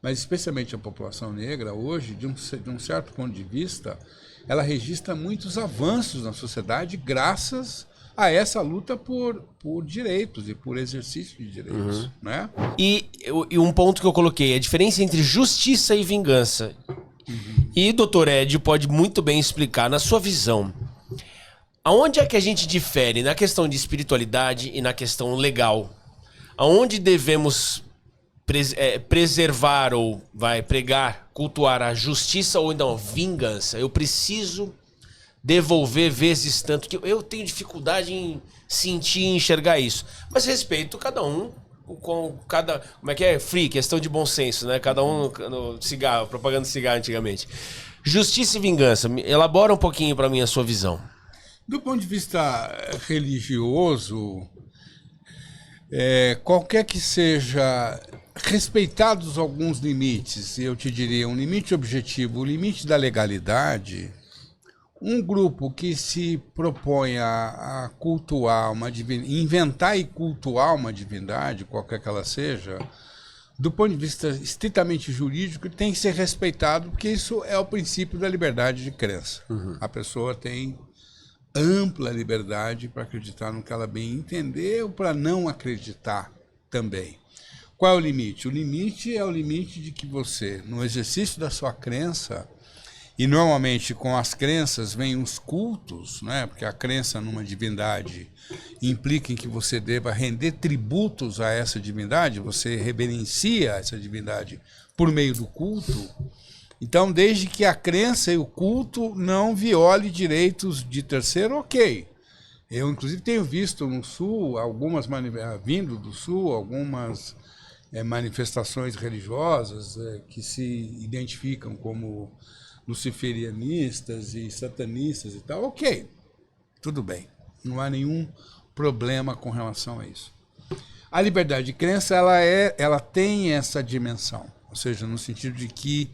mas especialmente a população negra, hoje, de um certo ponto de vista, ela registra muitos avanços na sociedade graças a essa luta por direitos e por exercício de direitos. Né? E um ponto que eu coloquei, a diferença entre justiça e vingança. E o doutor Ed pode muito bem explicar, na sua visão, aonde é que a gente difere na questão de espiritualidade e na questão legal? Aonde devemos preservar ou pregar, cultuar a justiça ou não, vingança? Eu preciso devolver vezes tanto, que eu tenho dificuldade em sentir e enxergar isso. Mas respeito cada um com cada... Como é que é? Free, questão de bom senso, né? Cada um no cigarro, propaganda de cigarro antigamente. Justiça e vingança. Elabora um pouquinho para mim a sua visão. Do ponto de vista religioso, qualquer que seja, respeitados alguns limites, eu te diria, um limite objetivo, o limite da legalidade, um grupo que se propõe a cultuar uma divindade, inventar e cultuar uma divindade, qualquer que ela seja, do ponto de vista estritamente jurídico, tem que ser respeitado, porque isso é o princípio da liberdade de crença. A pessoa tem ampla liberdade para acreditar no que ela bem entender ou para não acreditar também. Qual é o limite? O limite é o limite de que você, no exercício da sua crença, e normalmente com as crenças vêm os cultos, né? Porque a crença numa divindade implica em que você deva render tributos a essa divindade, você reverencia essa divindade por meio do culto. Então, desde que a crença e o culto não viole direitos de terceiro, ok. Eu, inclusive, tenho visto no Sul, vindo do Sul, algumas manifestações religiosas que se identificam como luciferianistas e satanistas e tal. Ok, tudo bem. Não há nenhum problema com relação a isso. A liberdade de crença, ela tem essa dimensão. Ou seja, no sentido de que,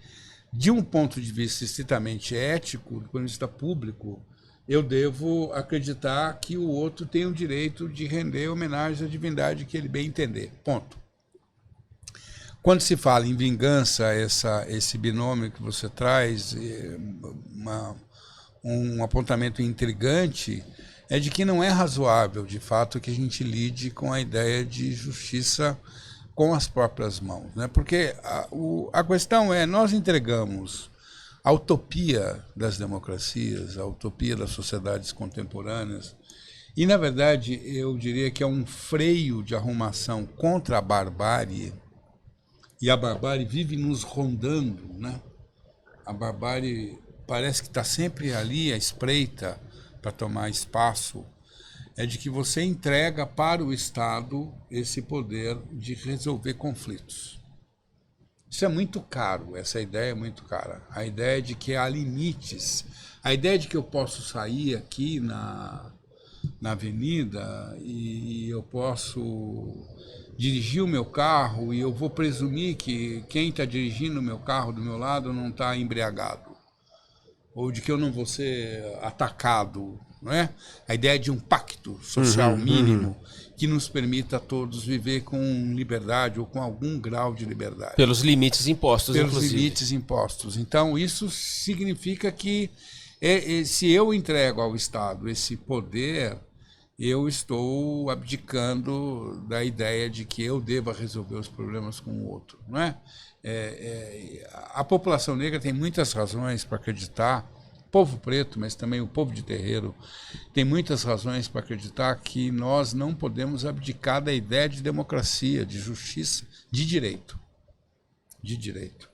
de um ponto de vista estritamente ético, do ponto de vista público, eu devo acreditar que o outro tem o direito de render homenagem à divindade que ele bem entender. Ponto. Quando se fala em vingança, esse binômio que você traz, um apontamento intrigante, é de que não é razoável, de fato, que a gente lide com a ideia de justiça com as próprias mãos, né? Porque a questão é, nós entregamos a utopia das democracias, a utopia das sociedades contemporâneas, e, na verdade, eu diria que é um freio de arrumação contra a barbárie, e a barbárie vive nos rondando, né? A barbárie parece que está sempre ali à espreita para tomar espaço, é de que você entrega para o Estado esse poder de resolver conflitos. Isso é muito caro, essa ideia é muito cara. A ideia de que há limites, a ideia de que eu posso sair aqui na avenida e eu posso dirigir o meu carro e eu vou presumir que quem está dirigindo o meu carro do meu lado não está embriagado, ou de que eu não vou ser atacado, não é? A ideia de um pacto social mínimo que nos permita a todos viver com liberdade ou com algum grau de liberdade. Pelos limites impostos, Pelos inclusive. limites impostos. Então, isso significa que se eu entrego ao Estado esse poder, eu estou abdicando da ideia de que eu deva resolver os problemas com o outro, não é? A população negra tem muitas razões para acreditar, o povo preto, mas também o povo de terreiro, tem muitas razões para acreditar que nós não podemos abdicar da ideia de democracia, de justiça, de direito. De direito.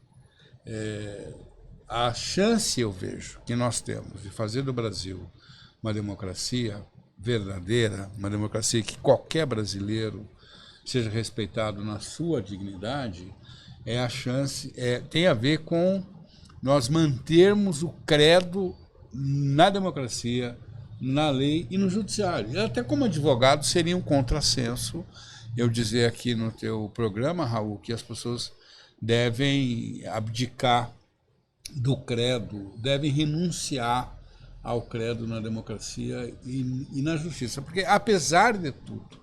A chance, eu vejo, que nós temos de fazer do Brasil uma democracia verdadeira, uma democracia que qualquer brasileiro seja respeitado na sua dignidade, tem a ver com nós mantermos o credo na democracia, na lei e no judiciário. E até como advogado seria um contrassenso eu dizer aqui no teu programa, Raul, que as pessoas devem abdicar do credo, devem renunciar ao credo na democracia e na justiça. Porque, apesar de tudo,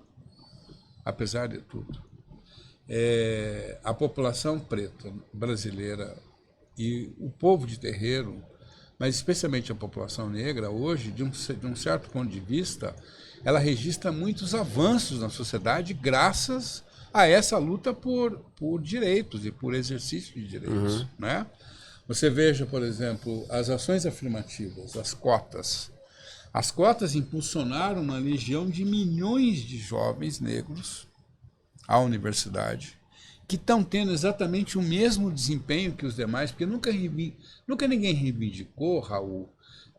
a população preta brasileira e o povo de terreiro, mas especialmente a população negra, hoje, de um certo ponto de vista, ela registra muitos avanços na sociedade graças a essa luta por direitos e por exercício de direitos. Né? Você veja, por exemplo, as ações afirmativas, as cotas. As cotas impulsionaram uma legião de milhões de jovens negros à universidade, que estão tendo exatamente o mesmo desempenho que os demais, porque nunca ninguém reivindicou, Raul,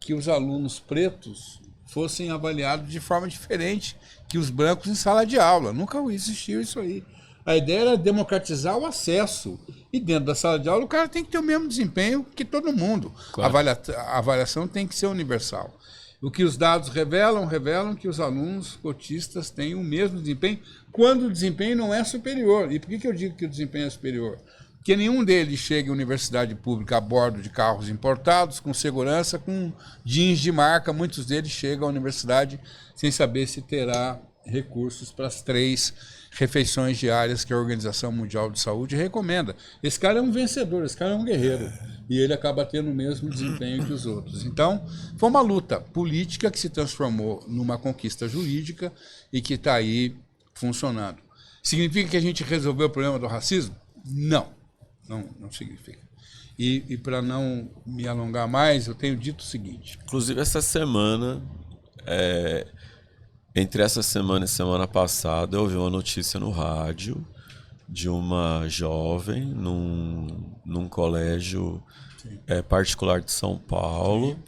que os alunos pretos fossem avaliados de forma diferente que os brancos em sala de aula. Nunca existiu isso aí. A ideia era democratizar o acesso. E dentro da sala de aula o cara tem que ter o mesmo desempenho que todo mundo. Claro. A avaliação tem que ser universal. O que os dados revelam que os alunos cotistas têm o mesmo desempenho, quando o desempenho não é superior. E por que eu digo que o desempenho é superior? Porque nenhum deles chega à universidade pública a bordo de carros importados, com segurança, com jeans de marca. Muitos deles chegam à universidade sem saber se terá recursos para as 3 refeições diárias que a Organização Mundial de Saúde recomenda. Esse cara é um vencedor, esse cara é um guerreiro. E ele acaba tendo o mesmo desempenho que os outros. Então, foi uma luta política que se transformou numa conquista jurídica e que está aí funcionando. Significa que a gente resolveu o problema do racismo? Não. Não significa. E para não me alongar mais, eu tenho dito o seguinte. Inclusive, essa semana, entre essa semana e semana passada, eu ouvi uma notícia no rádio de uma jovem num colégio particular de São Paulo. Sim.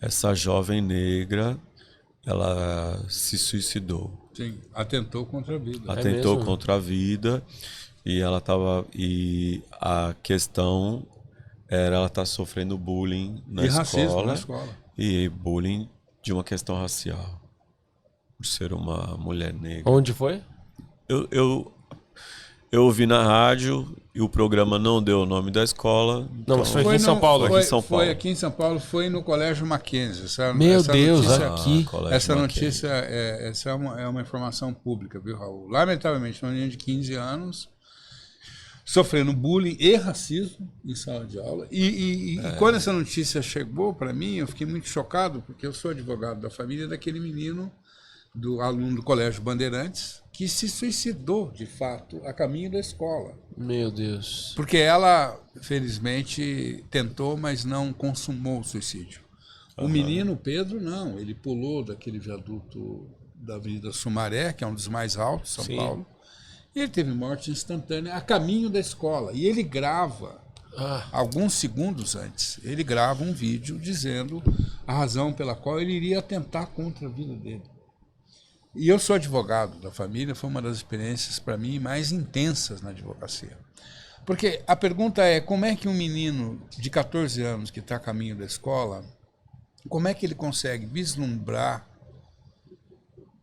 Essa jovem negra, ela se suicidou. Sim, atentou contra a vida. Atentou contra a vida. E a questão era ela estar sofrendo bullying na escola. E bullying de uma questão racial. Por ser uma mulher negra. Onde foi? Eu ouvi na rádio e o programa não deu o nome da escola. Não, mas foi aqui em São Paulo. Foi aqui em São Paulo, foi no Colégio Mackenzie. Meu Deus, aqui. Essa notícia essa é uma informação pública, viu, Raul? Lamentavelmente, uma menina de 15 anos sofrendo bullying e racismo em sala de aula. E quando essa notícia chegou para mim, eu fiquei muito chocado, porque eu sou advogado da família daquele menino, do aluno do Colégio Bandeirantes, que se suicidou, de fato, a caminho da escola. Meu Deus. Porque ela, felizmente, tentou, mas não consumou o suicídio. O menino, Pedro, não. Ele pulou daquele viaduto da Avenida Sumaré, que é um dos mais altos de São Paulo, e ele teve morte instantânea a caminho da escola. E ele grava, alguns segundos antes, ele grava um vídeo dizendo a razão pela qual ele iria atentar contra a vida dele. E eu sou advogado da família, foi uma das experiências, para mim, mais intensas na advocacia. Porque a pergunta é, como é que um menino de 14 anos que está a caminho da escola, como é que ele consegue vislumbrar,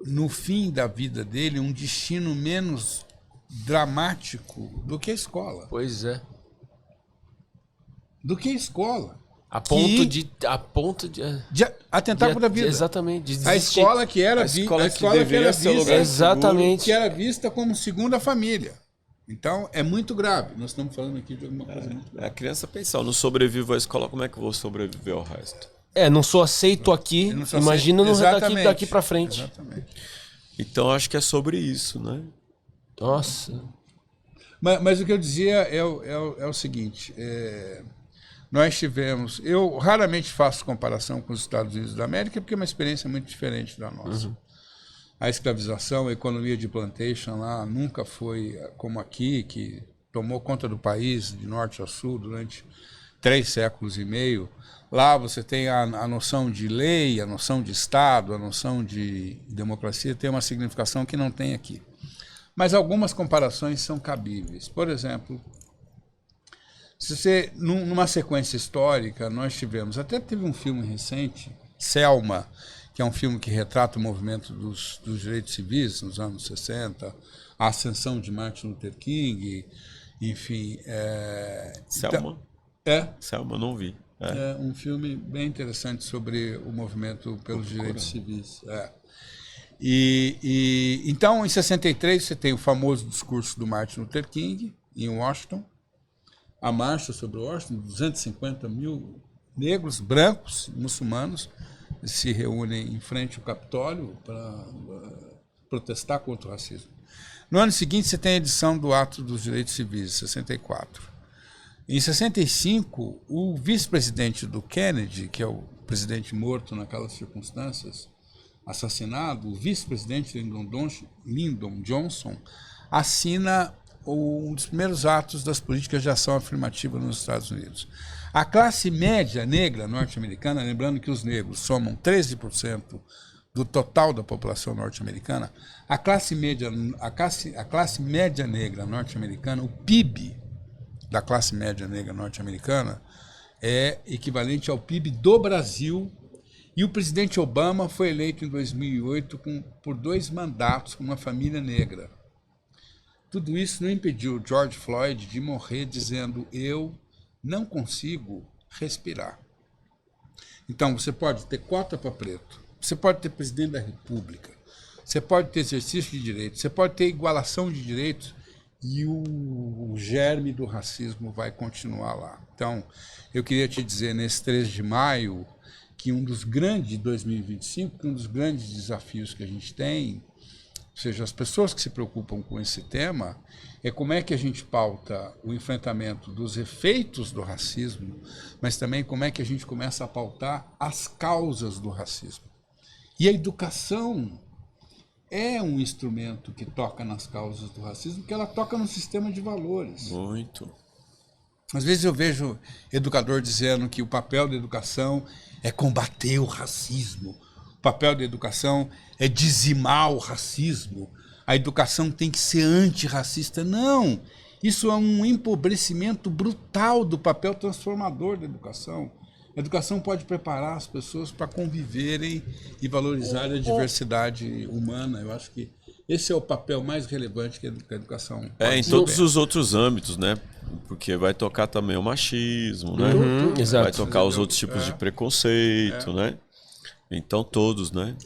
no fim da vida dele, um destino menos dramático do que a escola? Pois é. Do que a escola. A ponto de atentar contra a vida. Exatamente. De a escola que era vista exatamente, que era vista como segunda família. Então é muito grave. Nós estamos falando aqui de alguma coisa muito grave. A criança pensa, eu não sobrevivo à escola, como é que eu vou sobreviver ao resto? Não sou aceito aqui. Imagina daqui para frente. Exatamente. Então acho que é sobre isso, né? Nossa. Mas o que eu dizia é o seguinte. Nós tivemos... Eu raramente faço comparação com os Estados Unidos da América, porque é uma experiência muito diferente da nossa. Uhum. A escravização, a economia de plantation lá nunca foi como aqui, que tomou conta do país de norte a sul durante 3 séculos e meio. Lá você tem a noção de lei, a noção de Estado, a noção de democracia, tem uma significação que não tem aqui. Mas algumas comparações são cabíveis. Por exemplo... Se você, numa sequência histórica, nós tivemos, até teve um filme recente, Selma, que é um filme que retrata o movimento dos direitos civis nos anos 60, a ascensão de Martin Luther King, enfim. Selma? Selma, não vi. É um filme bem interessante sobre o movimento pelos direitos civis. Então, em 63, você tem o famoso discurso do Martin Luther King, em Washington, a marcha sobre Washington, 250 mil negros, brancos, muçulmanos, se reúnem em frente ao Capitólio para protestar contra o racismo. No ano seguinte, você tem a edição do Ato dos Direitos Civis, 64. Em 65, o vice-presidente do Kennedy, que é o presidente morto naquelas circunstâncias, assassinado, o vice-presidente Lyndon Johnson assina um dos primeiros atos das políticas de ação afirmativa nos Estados Unidos. A classe média negra norte-americana, lembrando que os negros somam 13% do total da população norte-americana, a classe média negra norte-americana, o PIB da classe média negra norte-americana é equivalente ao PIB do Brasil, e o presidente Obama foi eleito em 2008 por 2 mandatos com uma família negra. Tudo isso não impediu George Floyd de morrer dizendo: eu não consigo respirar. Então, você pode ter cota para preto, você pode ter presidente da República, você pode ter exercício de direitos, você pode ter igualação de direitos, e o germe do racismo vai continuar lá. Então, eu queria te dizer, nesse 3 de maio, que um dos grandes, de 2025, que um dos grandes desafios que a gente tem, ou seja, as pessoas que se preocupam com esse tema, é como é que a gente pauta o enfrentamento dos efeitos do racismo, mas também como é que a gente começa a pautar as causas do racismo. E a educação é um instrumento que toca nas causas do racismo, porque ela toca no sistema de valores. Muito. Às vezes eu vejo educador dizendo que o papel da educação é combater o racismo, o papel da educação é dizimar o racismo, a educação tem que ser antirracista. Não, isso é um empobrecimento brutal do papel transformador da educação. A educação pode preparar as pessoas para conviverem e valorizar a diversidade humana. Eu acho que esse é o papel mais relevante que a educação pode em todos os outros âmbitos, né? Porque vai tocar também o machismo, né? Exato. Vai tocar os outros tipos de preconceito, né? Então todos, né?